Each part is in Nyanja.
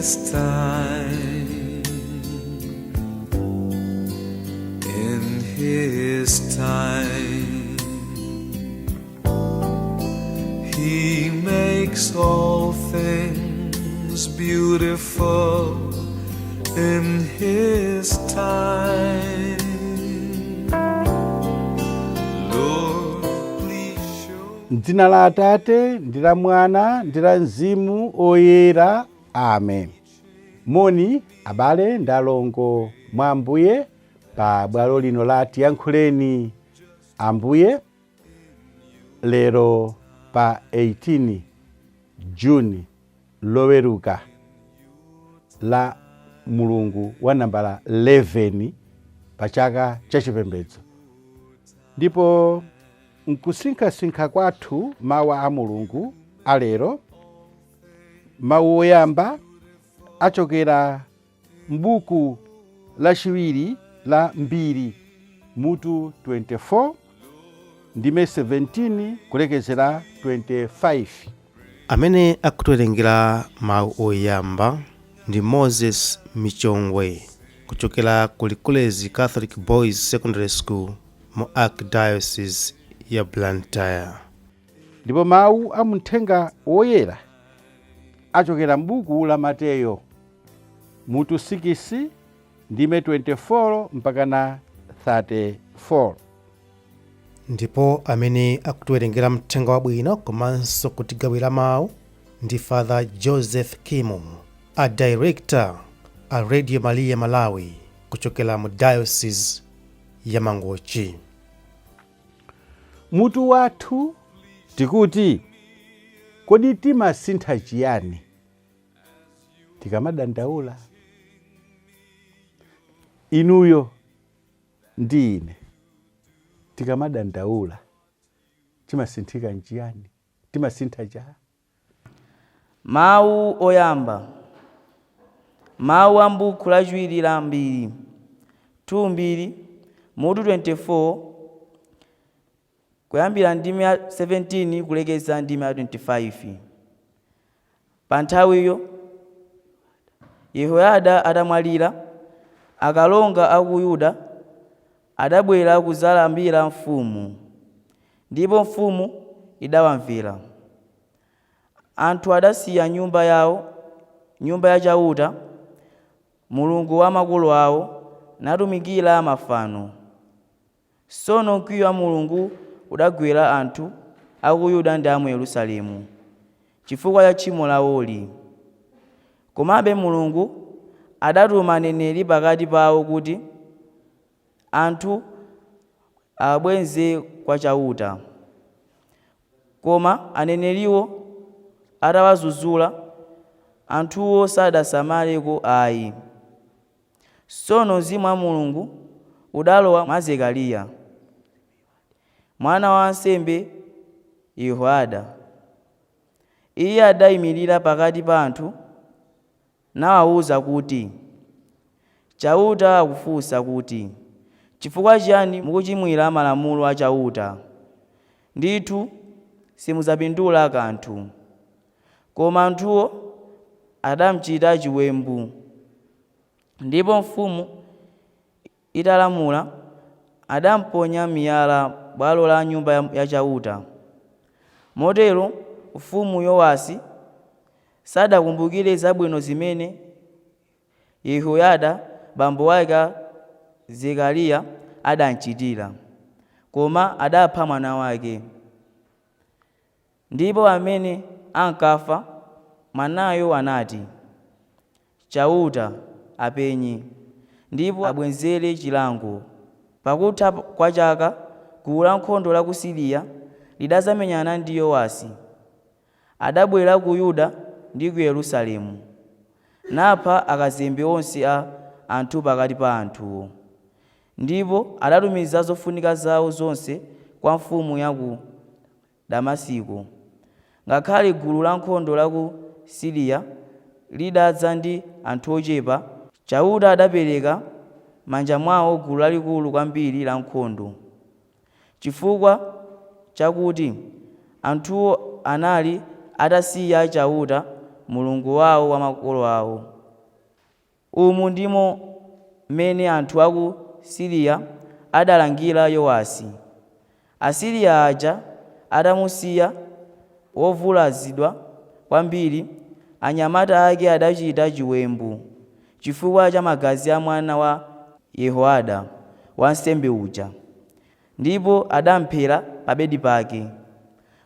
his time, in his time, he makes all things beautiful in his time. Lord, please show. M'dzina la Atate ndi la Mwana ndi la Mzimu oyera. Amen. Moni abale ndi alongo mwa Ambuye pa bwalo lino la Tiyankhuleni Ambuye. Lero pa 18 Juni loweruka la mulungu wa nambala 11 pa chaka cha chipembedzo. Ndipo nkusinkha kwathu mawu a mulungu alero. Mawu oyamba achokera m'buku lachiwiri la Mbiri mutu 24 ndime 17 kulekezera 25. Amene akutiwerengera mawu oyamba ndi Moses Michongwe kuchokera ku Likulezi Catholic Boys Secondary School mu Archdiocese ya Blantyre. Ndipo mawu a muthenga woyera achokera m'buku la Mateyo mutu 6 ndime 24 mpaka na 34. Ndipo amene akutiwerengera mthenga wabwino komanso kutigawira mawu ndi Father Joseph Kimu, a director a Radio Maria Malawi kuchokera mu Diocese ya Mangochi. Mutu wathu tikuti kodi timasintha chiyani tikamadandaula? Inuyo ndi ine tikamadandaula timasinthika nchiyani? Timasintha cha? Mawu oyamba. Mawu a m'buku lachiwiri la Mbiri 2 mutu 24 kuyambira ndime ya 17 kulekeza ndime ya 25. Pa nthawiyo Yehoyada adamwalira, akalonga a ku Yuda adabwera kuzalambira mfumu, ndipo mfumu idawamvera. Anthu adasiya nyumba yawo, nyumba ya chauta, mulungu wa makolo awo, natumikira mafano. Tsono mkwiyo wa Mulungu udagwera anthu a ku Yuda ndi a mu Yerusalemu chifukwa cha tchimo lawoli. Komabe Mulungu adatuma aneneri pakati pawo kuti anthu abwenze kwa chauta. Koma aneneriwo atawazuzula, anthuwo sadasamaleko ayi. Tsono Mzimu wa Mulungu udalowa mwa Zekariya, mwana wa wansembe Yehoyada. Iye adayimirira pakati pa anthu nawawuza kuti, chauta akufunsa kuti, chifukwa chiyani mukuchimwira malamulo a chauta? Ndithu simudzapindula kanthu. Koma anthuwo adamuchita chiwembu. Ndipo mfumu italamula, adamponya miyala bwalo la nyumba ya chauta. Motero mfumu Yowasi sadakumbukire zabwino zimene Yehoyada bambo wake Zekariya adanchitira, koma adapha mwana wake. Ndipo amene ankafa mwanayo anati, chauta apenye ndipo abwenzere chilango. Pakutha kwa chaka, gulu la nkhondo la ku Siriya lidazamenyana ndi Yowasi. Adabwera ku Yuda ndi ku Yerusalemu, napha akazembe onse a anthu pakati pa anthuwo. Ndipo adatumiza zofunika zawo zonse kwa mfumu ya ku Damasiko. Ngakhale gulu la nkhondo la ku Siriya lidadza ndi anthu ochepa, chauta adapereka manja mwawo gulu lalikulu kwambiri la nkhondo, chifukwa chakuti anthuwo anali atasiya chauta mulungu wawo wa makolo awo. Umu ndimo mmene anthu aku Siriya adalangira Yowasi. Asiriya aja adamusiya wovulazidwa kwambiri, anyamata ake adachita chiwembu chifukwa cha magazi a mwana wa Yehoyada wansembe uja, ndipo adamphera pa bedi pake.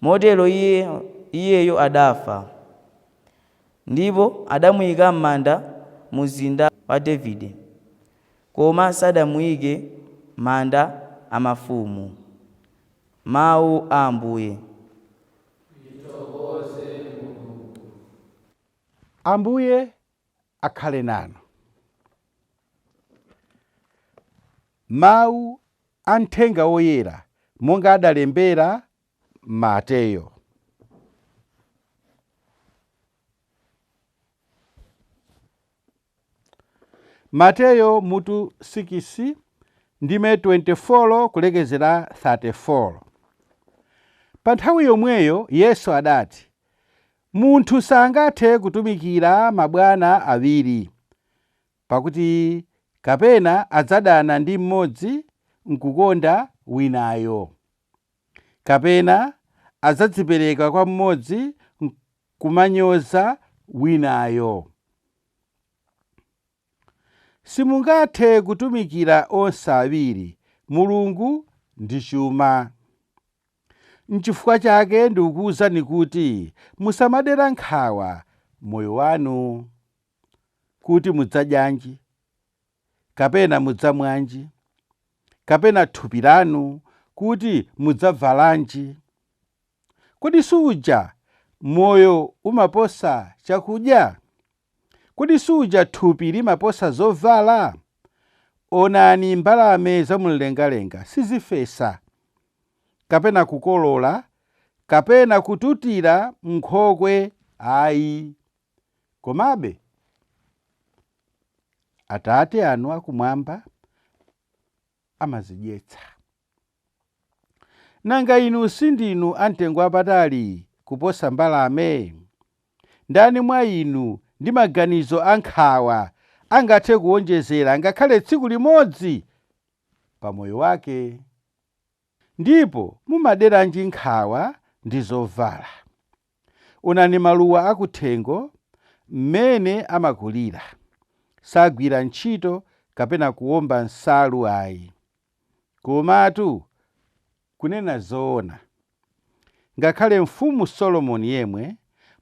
Motero iyeyo adafa, ndipo adamuyika m'manda mu mzinda wa Davide, koma sadamuyike manda a mafumu. Mawu a Ambuye. Ambuye akhale nanu. Mawu a mthenga woyera monga adalembera Mateyo. Mateyo mutu 6 ndime 24 kulekezera 34. Pa nthawi yomweyo Yesu adati, munthu sangathe kutumikira mabwana awiri, pakuti kapena adzadana ndi mmodzi nkukonda winayo, kapena adzadzipereka kwa mmodzi nkumanyoza winayo. Simungathe kutumikira onse awiri, Mulungu ndi chuma. N'chifukwa chake ndikukuwuzani kuti musamadera nkhawa moyo wanu, kuti mudzadyanji, kapena mudzamwanji, kapena thupi lanu kuti mudzavalanji. Kodi suja moyo umaposa chakudya? Kodi suja thupi limaposa zovala? Onani mbalame zamumlengalenga sizifesa, kapena kukolola, kapena kututira m'nkhokwe ayi, komabe Atate anu akumwamba amazidyetsa. Nanga inu sindinu amtengo wapatali kuposa mbalame? Ndani mwa inu ndi maganizo ankhawa angathe kuwonjezera ngakhale tsiku limodzi pa moyo wake? Ndipo mumaderanji nkhawa ndi zovala? Onani maluwa akuthengo mmene amakulira, sagwira ntchito kapena kuwomba nsalu ayi. Komatu kunena zoona, ngakhale mfumu Solomoni yemwe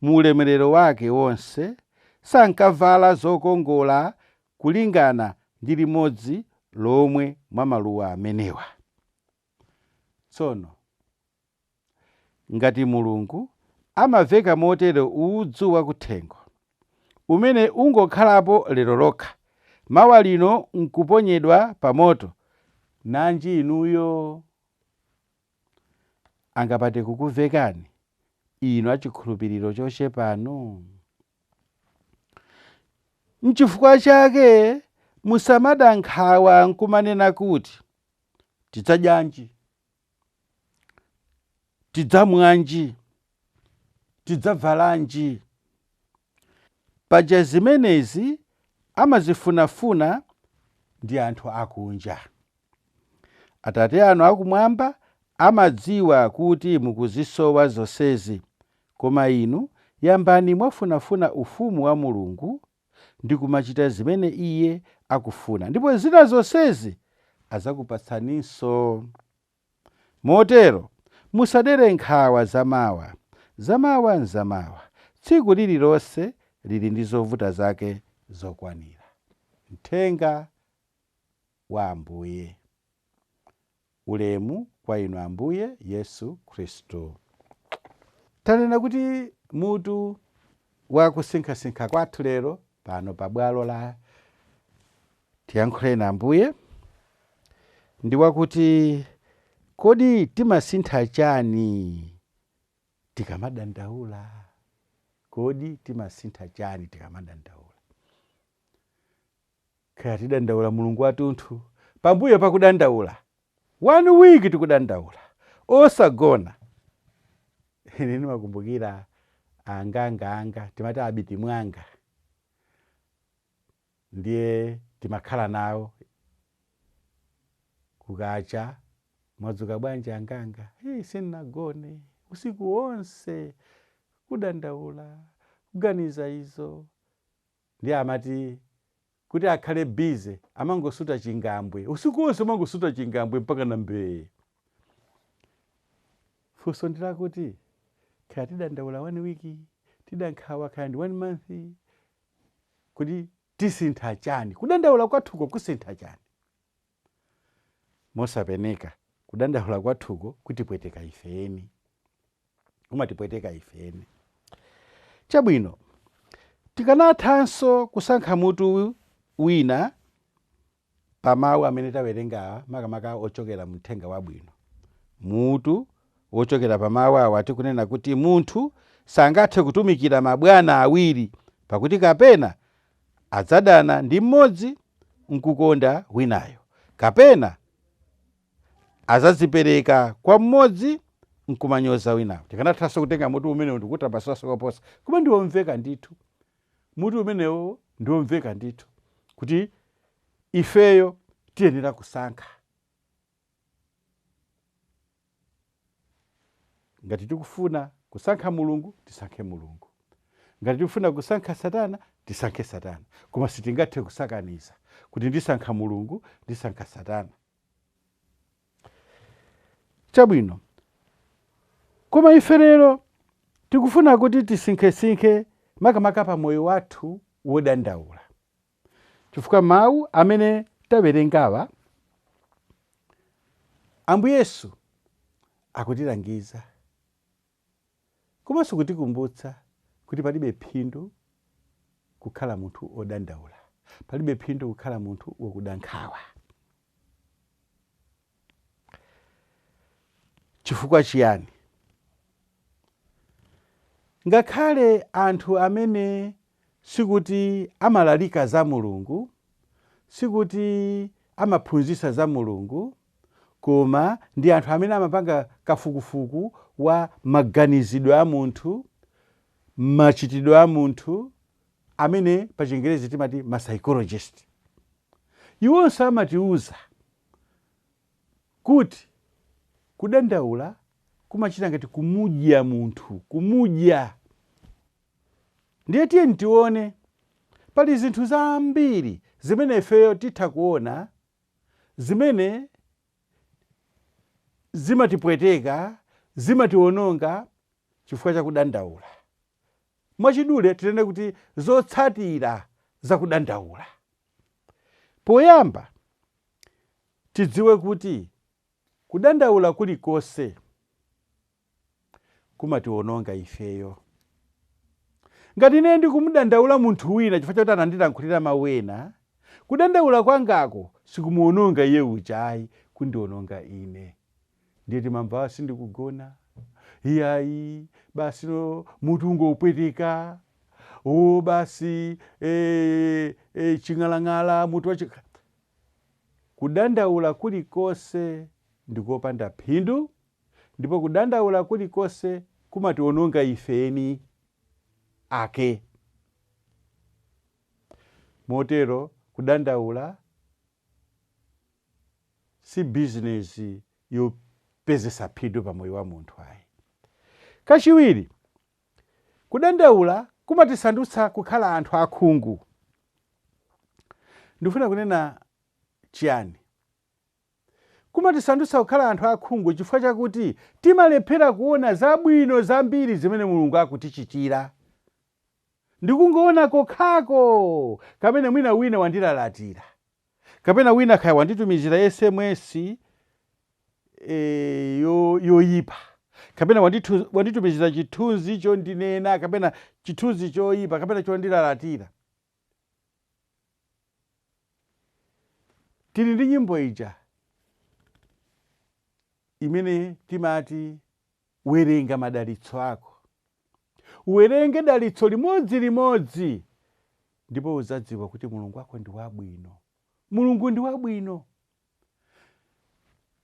mu ulemerero wake wonse sankavala zokongola kulingana ndi limodzi lomwe mwa maluwa amenewa. Tsono ngati Mulungu amaveka motere udzu wakuthengo umene ungokhalapo lero lokha, mawa lino nkuponyedwa pa moto, nanji inuyo angapate kukuvekani inu achikhulupiriro chochepanu? N'chifukwa chake musamada nkhawa nkumanena kuti tidzadyanji, tidzamwanji, tidzavalanji. Paja zimenezi amazifunafuna ndi anthu akunja. Atate anu akumwamba amadziwa kuti mukuzisowa zonsezi, koma inu yambani mwafunafuna ufumu wa Mulungu ndi kumachita zimene iye akufuna, ndipo zina zonsezi azakupatsaninso. Motero musadere nkhawa zamawa. Zamawa nzamawa, tsiku lililonse lili ndi zovuta zake zokwanira. Mthenga wa Ambuye. Ulemu kwa inu Ambuye Yesu Khristu. Tanena kuti mutu wa kusinkhasinkha kwathu lero pano pa bwalo la Tiyankhuleni Ambuye ndi wakuti kodi timasintha chani tikamadandaula? Kodi timasintha chani tikamadandaula? Kaya tidandaula Mulungu watunthu pambuyo pakudandaula 1 week tikudandaula osagona. Ine nimakumbukira anga timati abiti mwanga ndiye timakhala nawo kukacha mwadzuka bwanji anganga, sindinagone usiku wonse kudandaula kuganiza izo. Ndiye amati kuti akhale bize amangosuta chingambwe usiku wonse, amangosuta chingambwe mpaka na mbee. Funso ndilakuti kaya tidandaula 1 week, tidankhawa kaya ndi 1 month, kuti tisintha chani? Kudandaula kwathuko kusintha chani? Mosapeneka kudandaula kwathuko kutipweteka ifeni, kumatipweteka ifeni. Chabwino, tikanathanso kusankha mutu wina pa mawu amene tawerenga makamaka ochokera mthenga wabwino. Mutu wochokera pa mawu awa tikunena kuti munthu sangathe kutumikira mabwana awiri, pakuti kapena adzadana ndi mmodzi nkukonda winayo, kapena azadzipereka kwa mmodzi nkumanyoza winayo. Tikanathanso kutenga mutu umenewu ndikutambasulaso koposa, koma ndiwomveka ndithu. Mutu umenewo ndiwomveka ndithu kuti ifeyo tiyenera kusankha. Ngati tikufuna kusankha Mulungu, tisankhe Mulungu. Ngati tikufuna kusankha Satana, tisankhe Satana. Koma sitingathe kusakaniza kuti ndisankha Mulungu, ndisankha Satana. Chabwino, koma ife lero tikufuna kuti tisinkhesinkhe makamaka pa moyo wathu wodandaula. Chifukwa mawu amene tawerengawa Ambuye Yesu akutilangiza komanso kutikumbutsa kuti palibe phindu kukhala munthu odandaula, palibe phindu kukhala munthu wokudankhawa. Chifukwa chiyani? Ngakhale anthu amene sikuti amalalika za Mulungu, sikuti amaphunzitsa za Mulungu, koma ndi anthu amene amapanga kafukufuku wa maganizidwe a munthu, machitidwe a munthu, amene pa Chingerezi timati ma psychologist. Iwonso amatiuza kuti kudandaula kumachita ngati kumudya munthu, kumudya. Ndiye tiye ntione pali zinthu zambiri zimene ifeyo titha kuona zimene zimatipweteka, zimationonga chifukwa cha kudandaula. Mwachidule tinene kuti zotsatira za kudandaula. Poyamba tidziwe kuti kudandaula kulikonse kumationonga ifeyo. Ngati ine ndikumudandaula munthu wina chifukwa chakuti anandilankhulira mawu ena, kudandaula kwangako sikumuononga iye uchayi, kundiononga ine. Ndiye timamva sindikugona, iyayi basi no mutu ungopweteka, basi ching'alang'ala mutu wachika. Kudandaula kulikonse ndikopanda phindu, ndipo kudandaula kulikonse kumationonga ifeni ake. Motero kudandaula si business yopezesa phindu pa moyo wa munthu ayi. Kachiwiri, kudandaula kumatisandutsa kukhala anthu akhungu. Ndifuna kunena chiyani? Kumatisandutsa kukhala anthu akhungu chifukwa chakuti timalephera kuona zabwino zambiri zimene Mulungu akutichitira. Ndikungoona kokhako kamene mwina wina wandilalatira, kapena wina khaya wanditumizira SMS yoyipa, kapena wanditumizira chithunzi chondinena, kapena chithunzi choyipa, kapena chondilalatira. Tili ndi nyimbo ija imene timati werenga madalitso ako. Uwerenge dalitso limodzi ndipo uzadziwa kuti Mulungu wako ndi wabwino. Mulungu ndi wabwino.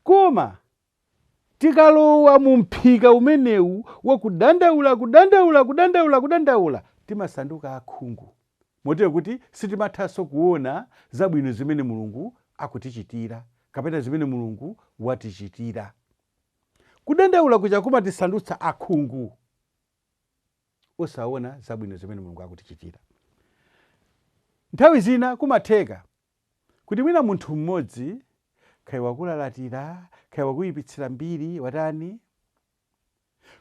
Koma tikalowa mu mphika umenewu wa kudandaula timasanduka akhungu, motero kuti sitimathanso kuona zabwino zimene mulungu akutichitira kapena zimene mulungu watichitira. Kudandaula kuja kumatisandutsa akhungu osaona zabwino zimene mulungu akutichitira. Nthawi zina kumatheka kuti mwina munthu mmodzi kaya wakulalatira kaya wakuyipitsira mbiri watani,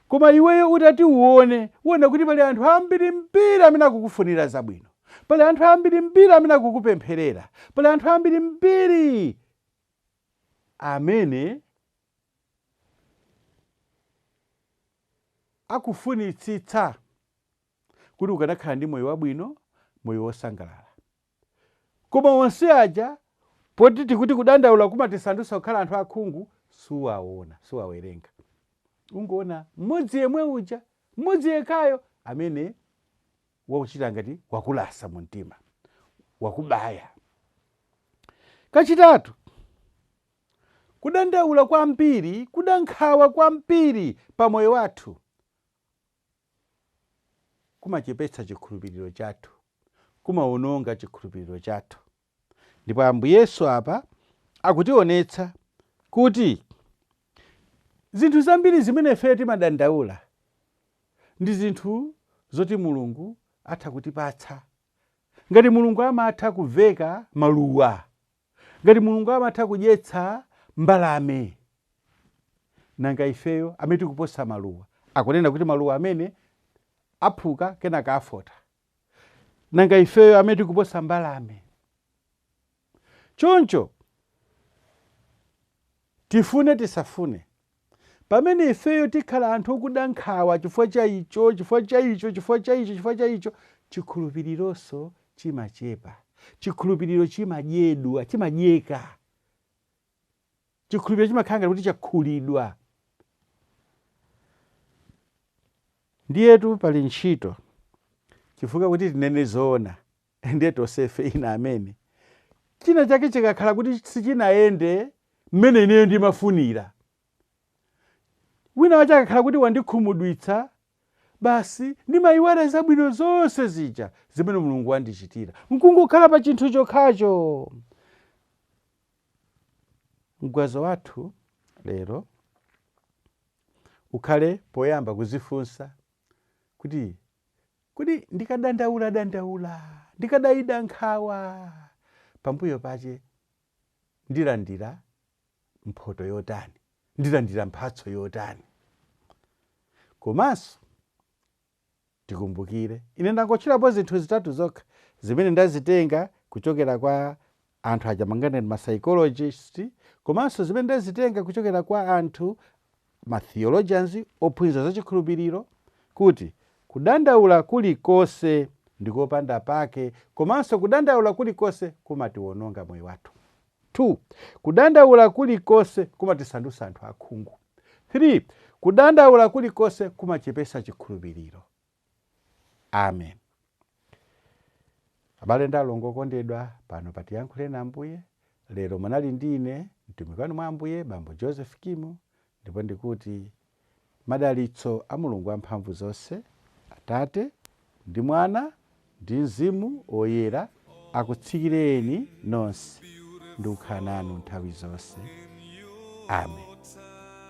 koma iweyo utati uone kuti pali anthu ambirimbiri amene akukufunira zabwino, pali anthu ambirimbiri amene akukupempherera, pali anthu ambirimbiri amene akufunitsitsa kuti ukanakhala ndi moyo wabwino, moyo wosangalala. Koma onse aja poti tikuti kudandaula kumatisandutsa kukhala anthu akhungu, suwaona, suwawerenga. Ungoona mmodzi yemwe uja, mmodzi yekhayo amene wakuchita ngati wakulasa mu mtima, wakubaya. Kachitatu, kudandaula kwambiri, kudankhawa kwambiri pa moyo wathu kumachepetsa chikhulupiriro chathu, kumaononga chikhulupiriro chathu. Ndipo Ambuye Yesu apa akutionetsa kuti zinthu zambiri zimene ife timadandaula ndi zinthu zoti mulungu atha kutipatsa. Ngati mulungu amatha kuveka maluwa, ngati mulungu amatha kudyetsa mbalame, nanga ifeyo amene tikuposa maluwa. Akunena kuti maluwa amene aphuka kenaka afota, nanga ifeyo amene tikuposa mbalame. Choncho tifune tisafune, pamene ifeyo tikhala anthu okudankhawa chifukwa cha icho, chifukwa cha icho, chifukwa cha icho, chifukwa cha icho, chikhulupirironso chimachepa, chikhulupiriro chimadyedwa, chimadyeka, chikhulupiriro chimakhala kuti chakhulidwa. Ndiyetu pali ntchito, chifukwa kuti tinene zoona, ndiye tonsefe ina amene china chake chikakhala kuti sichinayende mmene ineyo ndimafunira, wina wache akakhala kuti wandikhumudwitsa, basi ndimayiwala zabwino zonse zija zimene mulungu wandichitira, nkungokhala pa chinthu chokhacho. Mgwazo wathu lero ukhale poyamba kuzifunsa kuti ndikadandaula, ndikadayida nkhawa, pambuyo pache ndilandira mphoto yotani, ndilandira mphatso yotani. Komanso tikumbukire, ine ndangochirapo zinthu zitatu zokha zimene ndazitenga kuchokera kwa anthu aja mangana ma psychologist, komanso zimene ndazitenga kuchokera kwa anthu ma theologians ophunzira za chikhulupiriro, kuti kudandaula kulikonse ndikopanda pake, komanso kudandaula kulikonse kumatiwononga moyo wathu. 2, kudandaula kulikonse kumatisandutsa anthu akhungu. 3, kudandaula kulikonse kumachepetsa chikhulupiriro. Amen. Abale ndi alongo okondedwa, pano pa Tiyankhule na Ambuye, lero munali ndine mtumiki wanu mwa Ambuye Bambo Joseph Kimu, ndipo ndikuti madalitso a Mulungu wamphamvu zonse, Atate ndi Mwana ndi Mzimu Woyera akutsikireni nonse ndi kukhala nanu nthawi zonse. Amen.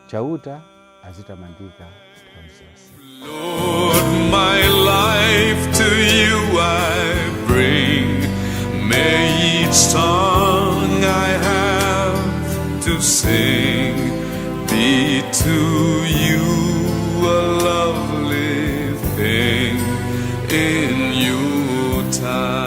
Chauta azitamandika nthawi zonse. Lord, my life to you I bring. May each song I have to sing be to you a lovely thing in your time.